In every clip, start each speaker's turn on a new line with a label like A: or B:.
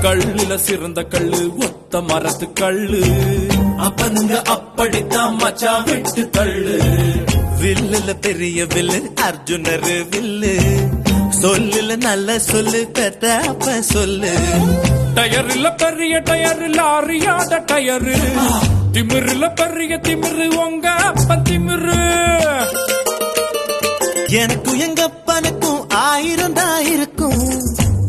A: கல்லுல சிறந்த கல்லு ஒத்த மரத்து கல்லு அப்பனுங்க அப்படித்தான் மச்சா விட்டு தள்ளு வில்லுல பெரிய வில்லு அர்ஜுனர் வில்லு சொல்லுல நல்ல சொல்லு பெத்த அப்ப சொல்லு டயர்ல பெரிய டயர் லாரியாத டயரு திமிருல பெரிய திமிரு உங்க அப்ப திமிரு எனக்கும் எங்க அப்பனுக்கும் 1000 தான் இருக்கும்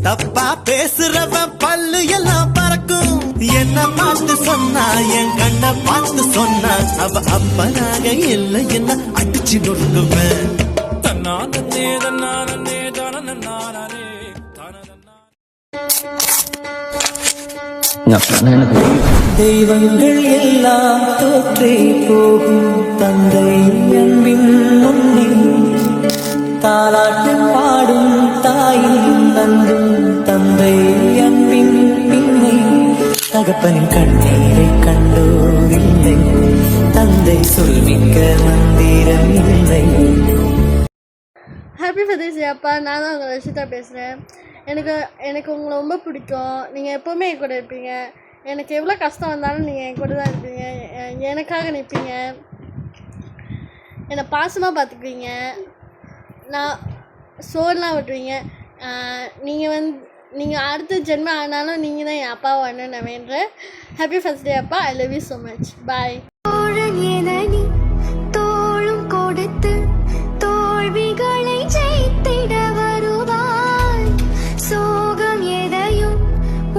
A: தப்பா பேசுறவன் பல்லு எல்லாம் பறக்கும் என்ன பார்த்து சொன்னா என் கண்ண பார்த்து சொன்னா அவ அப்பனாக இல்லை என்ன அடிச்சு நொறுக்குவேன் தன்னானே தன்னானே தானே
B: தெய்வங்கள் எல்லாம் தோற்றே போகும் தந்தை அன்பின் முன்னே தாலாட்டு பாடும் தாயின் நன்றும் தந்தை அன்பின் பின்னே தகப்பனின் கண்ணீரை கண்டோரில்லை தந்தை சொல்மிக்க மந்திரம் இல்லை.
C: ஹாப்பி ஃபதர்ஸ் டே அப்பா. நான் தான் உங்கள் ரஷிதா பேசுகிறேன். எனக்கு உங்களை ரொம்ப பிடிக்கும். நீங்கள் எப்போவுமே என் கூட இருப்பீங்க. எனக்கு எவ்வளோ கஷ்டம் வந்தாலும் நீங்கள் என் கூட தான் இருப்பீங்க. எனக்காக நிற்பீங்க. என்னை பாசமாக பார்த்துக்குவீங்க. நான் சோறுலாம் விட்டுருவீங்க. நீங்கள் அடுத்த ஜென்மம் ஆனாலும் நீங்கள் தான் என் அப்பாவை வரணும்னு நான் வேண்டுறேன். ஹாப்பி ஃபர்ஸ்ட் டே அப்பா. I love you so much. Bye. தோளும் கொடுத்து தோல்விகளை ஜெயித்திட வருவாய். சோகம் எதையும்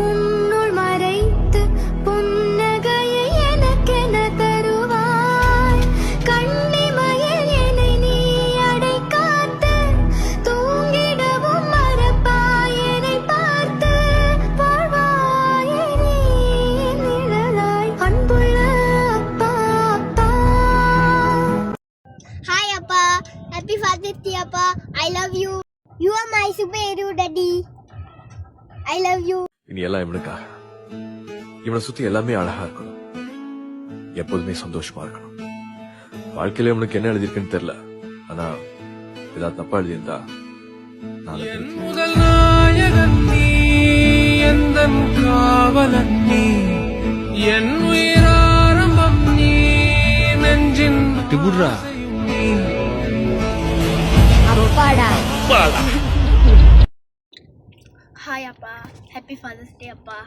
C: உன்னுள் மறைத்து புன்னகையை எனக்கென தருவாய். கண்ணிமையில் என்னை நீ அடை காத்து தூங்கிடவும் மறப்பாய் என்னை பார்த்து வாழ்வாயே நீ நிழலாய் அன்புள்ள அப்பா அப்பா.
D: Hi Appa, happy Father's Day Appa. I love you. You are my superhero daddy. I love you.
E: இனி எல்லாம் இவனுக்காக. இவனை சுத்தி எல்லாமே அழகா இருக்கணும், எப்போதுமே சந்தோஷமா இருக்கணும். வாழ்க்கையில இவனுக்கு என்ன எழுதிருக்குன்னு தெரியல, ஆனா ஏதாவது தப்பா எழுதியிருந்தா
A: முதல் நாயகன் நீ எந்தன் காவலன் நீ என் உயிராரம்பம் நீ நெஞ்சின் டிபுட்ரா
D: அப்பாடா.
C: Hi Appa. Happy Father's Day Appa.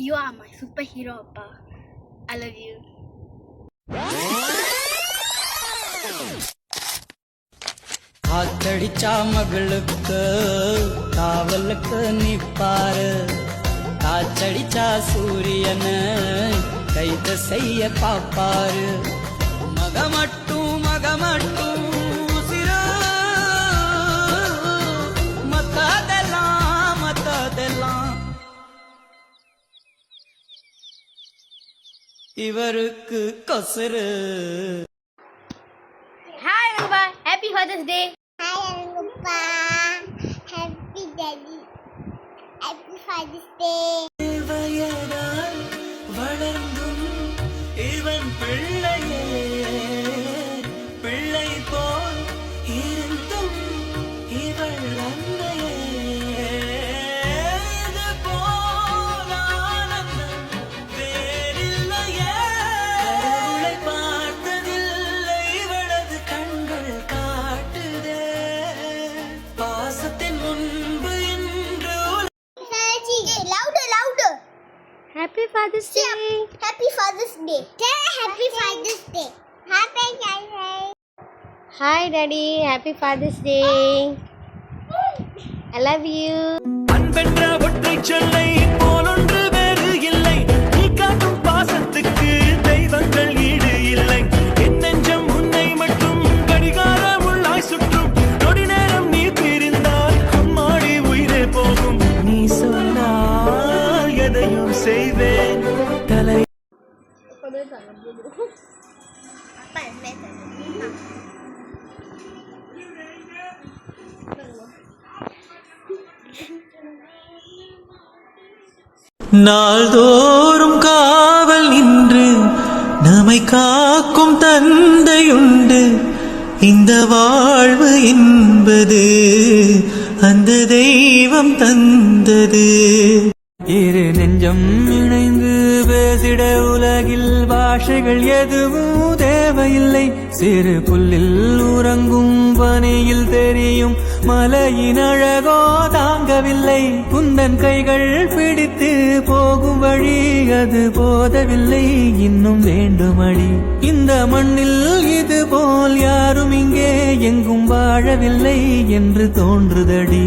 C: You are my superhero Appa. I love you.
B: காத்தடிச்சா மகளுக்கு காவலுக்கு நிப்பாரு, காச்சடிச்சா சூரியன கைது செய்ய பாப்பாரு. மகமட்டும் சிரா மத்ததெல்லாம் இவருக்கு கொசுரு.
D: Hi Rangappa, happy Father's Day. Hi Rangappa, happy daddy. Happy Father's Day.
B: வயதால் வளர்ந்தும் இவன் பிள்ளையே, பிள்ளை போல் இருந்தும் இவள் அன்னையே. இது போல் ஆனந்தம் வேறில்லையே. கடவுளை பார்த்ததில்லை இவளது கண்கள் காட்டுதே. பாசத்தின் முன்பு இன்று
D: Louder.
C: Happy Father's Day.
D: Happy Father's Day. Happy Father's Day. Happy Father's Day.
C: Hi Daddy. Happy Father's Day. I love you.
B: அன்பென்ற ஒற்றை சொல்லை போலொன்று வேறு இல்லை, நீ காட்டும் பாசத்துக்கு தெய்வங்கள் ஈடு இல்லை. என் நெஞ்சம் உன்னை மட்டும் கடிகாரம் உள்ளாய் சுற்றும், நொடி நேரம் நீ பிரிந்தால் அம்மாடி உயிரே போகும். நீ சொன்னால் எதையும் செய்வேன் தலை. நாள்தோறும் காவல் நின்று நம்மை காக்கும் தந்தையுண்டு. இந்த வாழ்வு என்பது அந்த தெய்வம் தந்தது. இரு நெஞ்சம் இணைந்து பேசிட உலகில் பாஷைகள் எதுவும் தேவையில்லை. சிறு புல்லில் உறங்கும் பனியில் தெரியும் மலையின் அழகோ தாங்கவில்லை. குந்தன் கைகள் பிடித்து போகும் வழி அது போதவில்லை, இன்னும் வேண்டுமடி. இந்த மண்ணில் இது போல் யாரும் இங்கே எங்கும் வாழவில்லை என்று தோன்றுதடி.